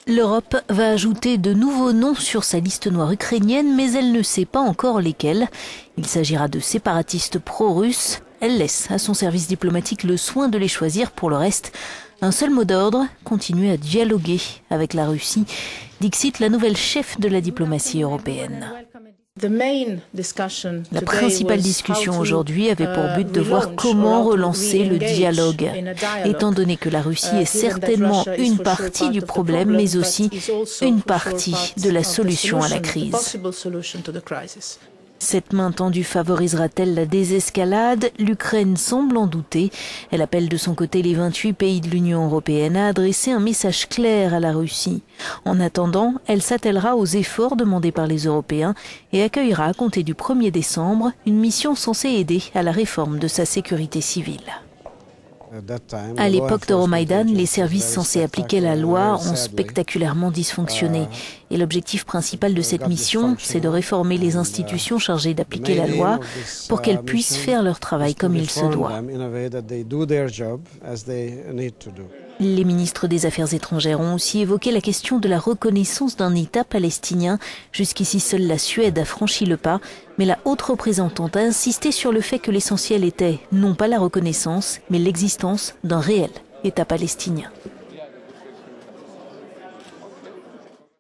L'Europe va ajouter de nouveaux noms sur sa liste noire ukrainienne, mais elle ne sait pas encore lesquels. Il s'agira de séparatistes pro-russes. Elle laisse à son service diplomatique le soin de les choisir. Pour le reste, un seul mot d'ordre, continuer à dialoguer avec la Russie. Dixit, la nouvelle chef de la diplomatie européenne. La principale discussion aujourd'hui avait pour but de voir comment relancer le dialogue, étant donné que la Russie est certainement une partie du problème, mais aussi une partie de la solution à la crise. Cette main tendue favorisera-t-elle la désescalade? L'Ukraine semble en douter. Elle appelle de son côté les 28 pays de l'Union européenne à adresser un message clair à la Russie. En attendant, elle s'attellera aux efforts demandés par les Européens et accueillera à compter du 1er décembre une mission censée aider à la réforme de sa sécurité civile. À l'époque d'Euromaïdan, les services censés appliquer la loi ont spectaculairement dysfonctionné. Et l'objectif principal de cette mission, c'est de réformer les institutions chargées d'appliquer la loi pour qu'elles puissent faire leur travail comme il se doit. Les ministres des Affaires étrangères ont aussi évoqué la question de la reconnaissance d'un État palestinien. Jusqu'ici, seule la Suède a franchi le pas, mais la haute représentante a insisté sur le fait que l'essentiel était non pas la reconnaissance, mais l'existence d'un réel État palestinien.